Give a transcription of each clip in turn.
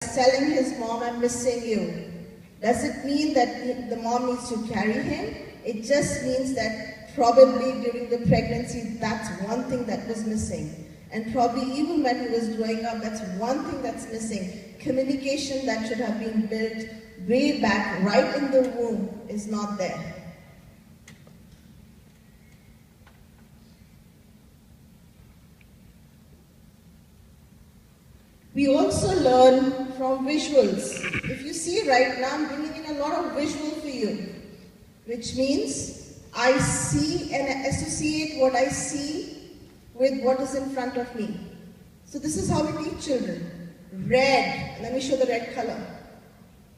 telling his mom, I'm missing you. Does it mean that the mom needs to carry him? It just means that probably during the pregnancy, that's one thing that was missing. And probably even when he was growing up, that's one thing that's missing. Communication that should have been built way back, right in the womb, is not there. We also learn from visuals. If you see right now, I'm bringing in a lot of visual for you, which means I see and associate what I see with what is in front of me. So this is how we teach children. Red, let me show the red color.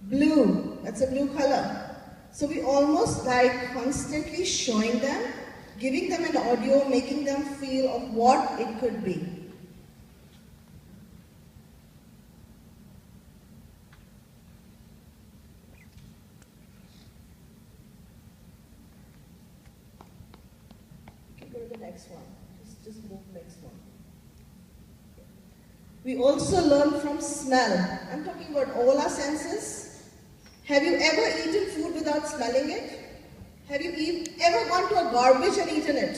Blue, that's a blue color. So we almost like constantly showing them, giving them an audio, making them feel of what it could be. Go to the next one. Just move next one. We also learn from smell. I'm talking about all our senses. Have you ever eaten food without smelling it? Have you ever gone to a garbage and eaten it?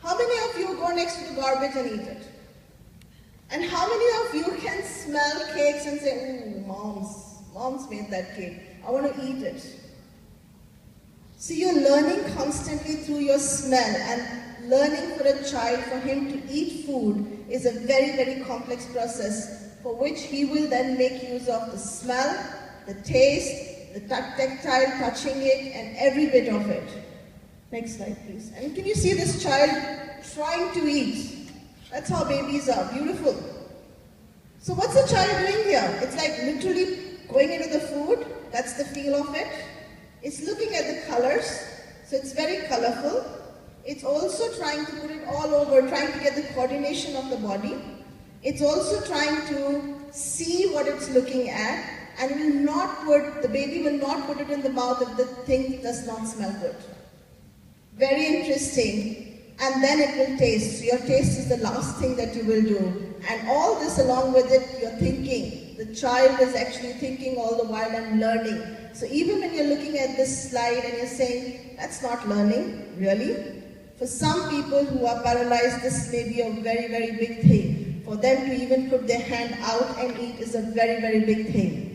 How many of you go next to the garbage and eat it? And how many of you can smell cakes and say, ooh, mom's made that cake. I want to eat it. So you're learning constantly through your smell, and learning for a child, for him to eat food is a very, very complex process for which he will then make use of the smell, the taste, the tactile touching it, and every bit of it. Next slide, please. And can you see this child trying to eat? That's how babies are, beautiful. So what's the child doing here? It's like literally going into the food. That's the feel of it. It's looking at the colors, so it's very colorful. It's also trying to put it all over, trying to get the coordination of the body. It's also trying to see what it's looking at, and the baby will not put it in the mouth if the thing does not smell good. Very interesting. And then it will taste. So your taste is the last thing that you will do. And all this along with it, you're thinking. The child is actually thinking all the while and learning. So even when you're looking at this slide and you're saying, that's not learning, really? For some people who are paralyzed, this may be a very, very big thing. For them to even put their hand out and eat is a very, very big thing.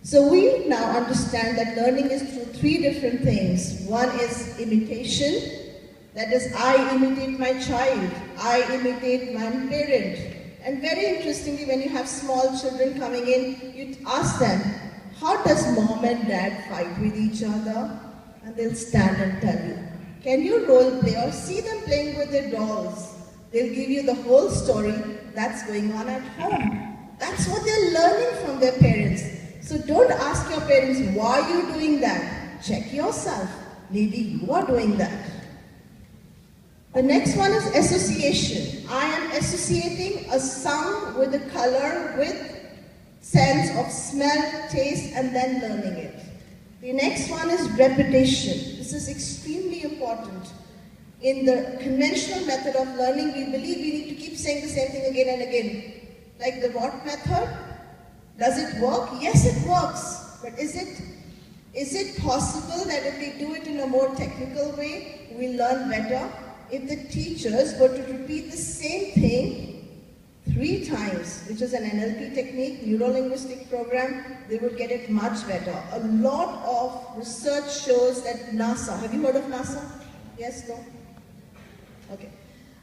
So we now understand that learning is through three different things. One is imitation. That is, I imitate my child. I imitate my parent. And very interestingly, when you have small children coming in, you ask them, how does mom and dad fight with each other? And they'll stand and tell you. Can you role play or see them playing with their dolls? They'll give you the whole story that's going on at home. That's what they're learning from their parents. So don't ask your parents, why are you doing that? Check yourself. Maybe you are doing that. The next one is association. I am associating a sound with a color, with sense of smell, taste, and then learning it. The next one is repetition. This is extremely important. In the conventional method of learning, we believe we need to keep saying the same thing again and again. Like the what method? Does it work? Yes, it works. But is it possible that if we do it in a more technical way, we'll learn better? If the teachers were to repeat the same thing 3 times, which is an NLP technique, neuro-linguistic program, they would get it much better. A lot of research shows that NASA, have you heard of NASA? Yes, no? Okay.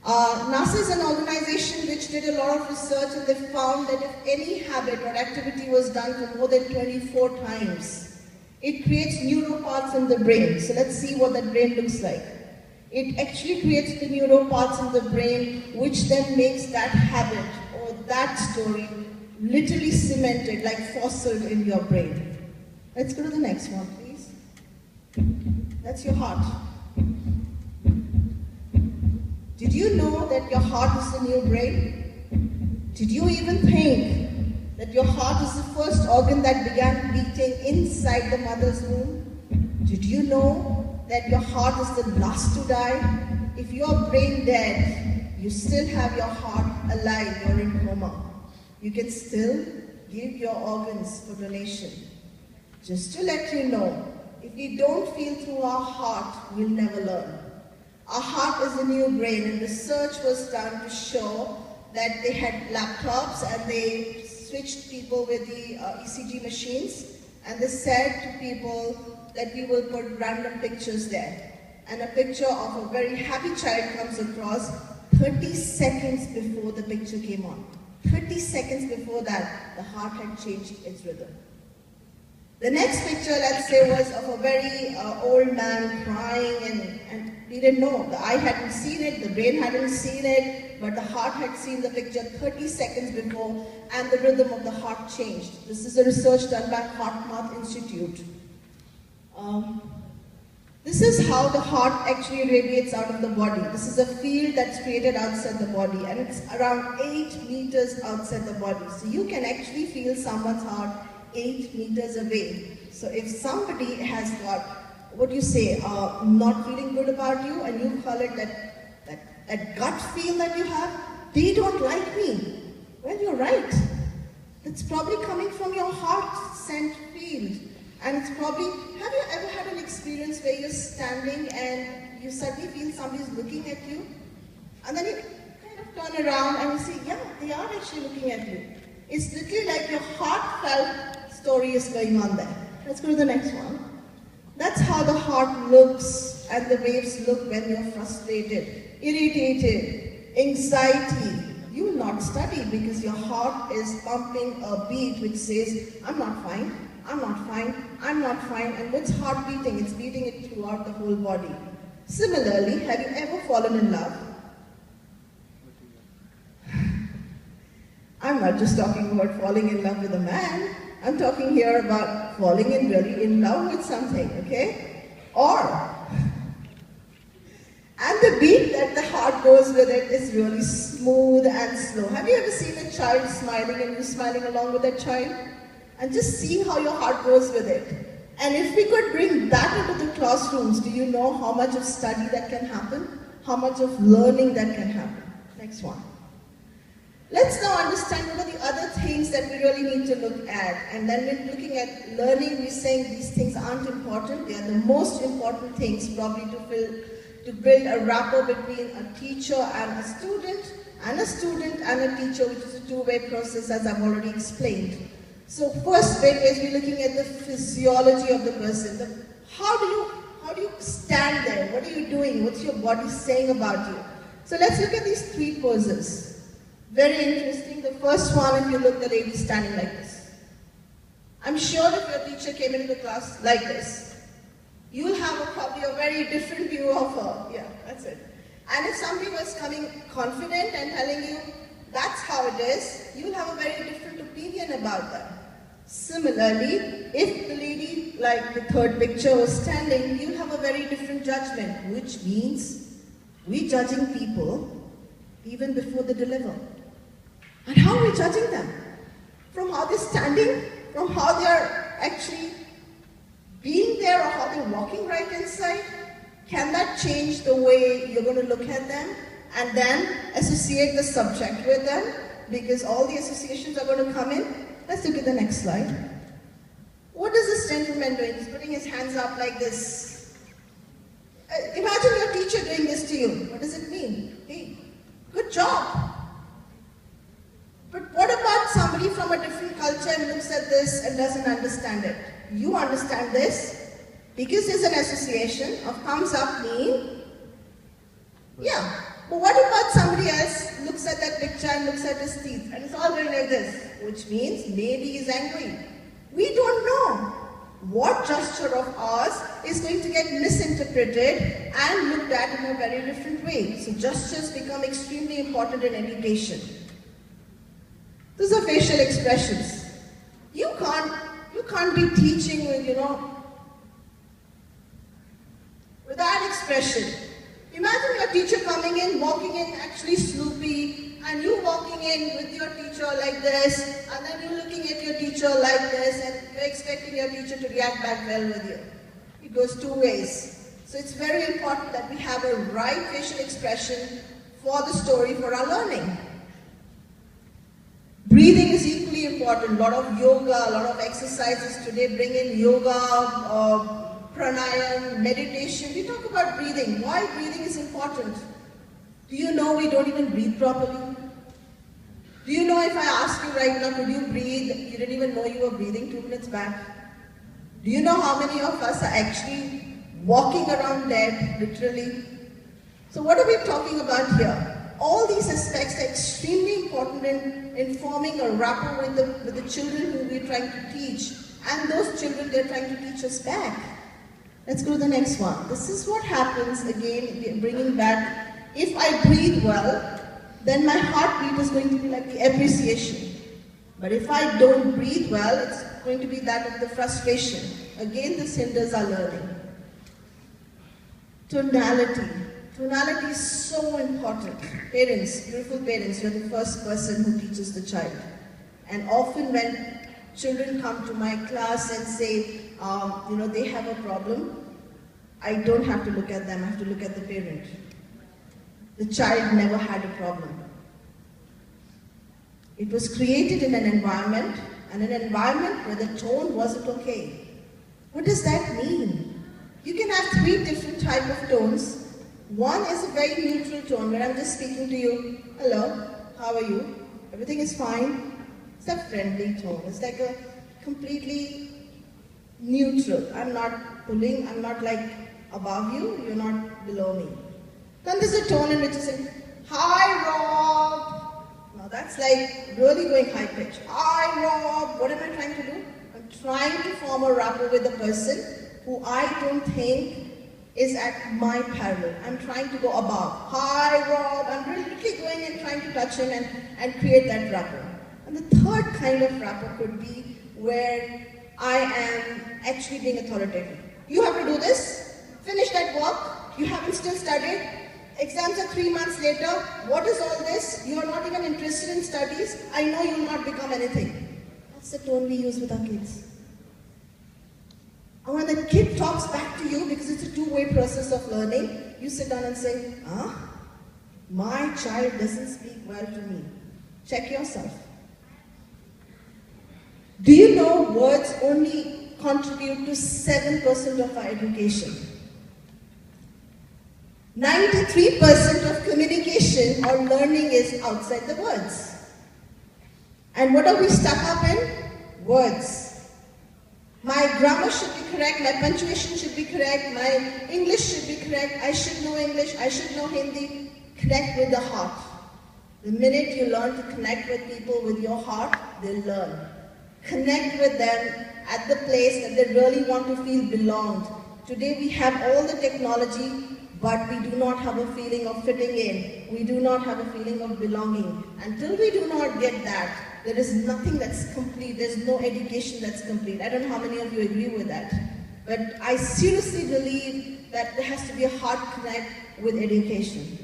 NASA is an organization which did a lot of research, and they found that if any habit or activity was done for more than 24 times, it creates neural parts in the brain. So let's see what that brain looks like. It actually creates the neural parts in the brain, which then makes that habit or that story literally cemented, like fossiled in your brain. Let's go to the next one, please. That's your heart. Did you know that your heart is the new brain? Did you even think that your heart is the first organ that began beating inside the mother's womb? Did you know that your heart is the last to die? If your brain dead, you still have your heart alive, you're in coma. you can still give your organs for donation. Just to let you know, if we don't feel through our heart, we'll never learn. Our heart is the new brain, and research was done to show that they had laptops and they switched people with the ECG machines, and they said to people that we will put random pictures there. And a picture of a very happy child comes across 30 seconds before the picture came on. 30 seconds before that, the heart had changed its rhythm. The next picture, let's say, was of a very old man crying, and we didn't know. The eye hadn't seen it, the brain hadn't seen it, but the heart had seen the picture 30 seconds before, and the rhythm of the heart changed. This is a research done by HeartMath Institute. This is how the heart actually radiates out of the body. This is a field that's created outside the body, and it's around 8 meters outside the body. So you can actually feel someone's heart 8 meters away. So if somebody has got, what do you say, not feeling good about you, and you call it that gut feel that you have, they don't like me. Well, you're right. It's probably coming from your heart sent field. And it's probably, have you ever had an experience where you're standing and you suddenly feel somebody's looking at you? And then you kind of turn around and you see, yeah, they are actually looking at you. It's literally like your heartfelt story is going on there. Let's go to the next one. That's how the heart looks and the waves look when you're frustrated, irritated, anxiety. You will not study because your heart is pumping a beat which says, I'm not fine, I'm not fine, I'm not fine. And what's heart beating? It's beating it throughout the whole body. Similarly, have you ever fallen in love? I'm not just talking about falling in love with a man. I'm talking here about falling really in love with something, okay? And the beat that the heart goes with it is really smooth and slow. Have you ever seen a child smiling and you smiling along with that child? And just seeing how your heart goes with it. And if we could bring that into the classrooms, do you know how much of study that can happen? How much of learning that can happen? Next one. Let's now understand what are the other things that we really need to look at. And then when looking at learning, we're saying these things aren't important. They are the most important things probably to build a rapport between a teacher and a student and a teacher, which is a two-way process, as I've already explained. So first bit is we're looking at the physiology of the person. How do you stand there? What are you doing? What's your body saying about you? So let's look at these 3 poses. Very interesting. The first one, if you look, the lady standing like this. I'm sure if your teacher came into the class like this, you'll have probably a very different view of her. Yeah, that's it. And if somebody was coming confident and telling you that's how it is, you'll have a very different opinion about that. Similarly, if the lady, like the third picture, was standing, you'll have a very different judgment, which means we're judging people even before they deliver. And how are we judging them? From how they're standing, from how they're actually being there, or how they're walking right inside? Can that change the way you're going to look at them and then associate the subject with them? Because all the associations are going to come in. Let's look at the next slide. What is this gentleman doing? He's putting his hands up like this. Imagine your teacher doing this to you. What does it mean? Hey, good job. But what about somebody from a different culture and looks at this and doesn't understand it? You understand this because there's an association of thumbs up mean, yeah. But what about somebody else looks at that picture and looks at his teeth and it's all going like this, which means maybe he's angry. We don't know what gesture of ours is going to get misinterpreted and looked at in a very different way. So gestures become extremely important in education. These are facial expressions. You can't be teaching with, with that expression. Imagine your teacher coming in, walking in actually sloopy, and you walking in with your teacher like this, and then you looking at your teacher like this, and you're expecting your teacher to react back well with you. It goes 2 ways. So it's very important that we have a right facial expression for the story, for our learning. Breathing is equally important. A lot of yoga, a lot of exercises today bring in yoga, pranayam, meditation. We talk about breathing. Why breathing is important? Do you know we don't even breathe properly? Do you know if I ask you right now, could you breathe? You didn't even know you were breathing 2 minutes back. Do you know how many of us are actually walking around dead, literally? So what are we talking about here? All these aspects are extremely important in forming a rapport with the children who we're trying to teach. And those children, they're trying to teach us back. Let's go to the next one. This is what happens, again, bringing back, if I breathe well, then my heartbeat is going to be like the appreciation. But if I don't breathe well, it's going to be that of the frustration. Again, this hinders our learning. Tonality. Tonality is so important. Parents, beautiful parents, you're the first person who teaches the child. And often when children come to my class and say, they have a problem, I don't have to look at them, I have to look at the parent. The child never had a problem. It was created in an environment where the tone wasn't okay. What does that mean? You can have 3 different types of tones. One is a very neutral tone where I'm just speaking to you. Hello, how are you? Everything is fine. It's a friendly tone. It's like a completely neutral. I'm not pulling, I'm not like above you, you're not below me. Then there's a tone in which you say, hi Rob. Now that's like really going high pitch. Hi Rob. What am I trying to do? I'm trying to form a rapport with the person who I don't think is at my parallel. I'm trying to go above. Hi Rob. I'm really going and trying to touch him and create that rapport. And the third kind of rapport could be where I am actually being authoritative. You have to do this. Finish that work. You haven't still studied. Exams are 3 months later. What is all this? You are not even interested in studies. I know you will not become anything. That's the tone we use with our kids. And when the kid talks back to you, because it's a two-way process of learning, you sit down and say, my child doesn't speak well to me. Check yourself. Do you know words only contribute to 7% of our education? 93% of communication or learning is outside the words. And what are we stuck up in? Words. My grammar should be correct, my punctuation should be correct, my English should be correct, I should know English, I should know Hindi. Connect with the heart. The minute you learn to connect with people with your heart, they'll learn. Connect with them at the place that they really want to feel belonged. Today we have all the technology, but we do not have a feeling of fitting in. We do not have a feeling of belonging. Until we do not get that, there is nothing that's complete. There's no education that's complete. I don't know how many of you agree with that. But I seriously believe that there has to be a heart connect with education.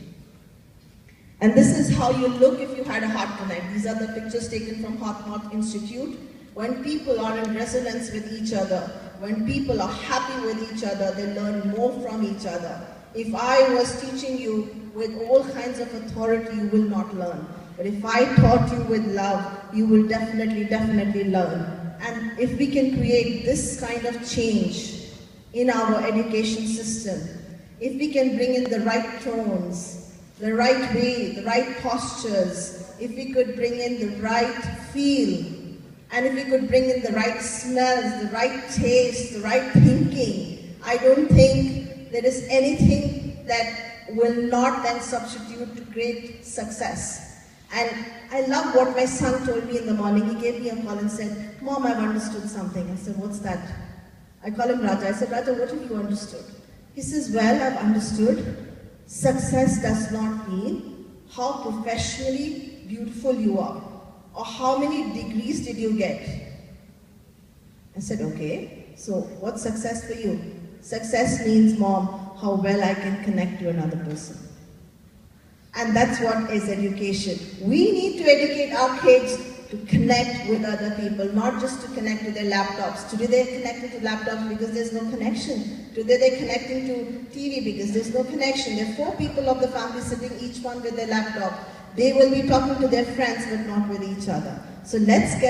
And this is how you look if you had a heart connect. These are the pictures taken from HeartMath Institute. When people are in resonance with each other, when people are happy with each other, they learn more from each other. If I was teaching you with all kinds of authority, you will not learn. But if I taught you with love, you will definitely learn. And if we can create this kind of change in our education system, if we can bring in the right tones, the right way, the right postures, if we could bring in the right feel, and if we could bring in the right smells, the right taste, the right thinking, I don't think there is anything that will not then substitute to great success. And I love what my son told me in the morning. He gave me a call and said, Mom, I've understood something. I said, what's that? I call him Raja. I said, Raja, what have you understood? He says, well, I've understood. Success does not mean how professionally beautiful you are or how many degrees did you get. I said, okay, so what's success for you? Success means, Mom, how well I can connect to another person. And that's what is education. We need to educate our kids to connect with other people, not just to connect to their laptops. Today they're connected to laptops because there's no connection. Today they're connecting to TV because there's no connection. There are 4 people of the family sitting, each one with their laptop. They will be talking to their friends but not with each other. So let's get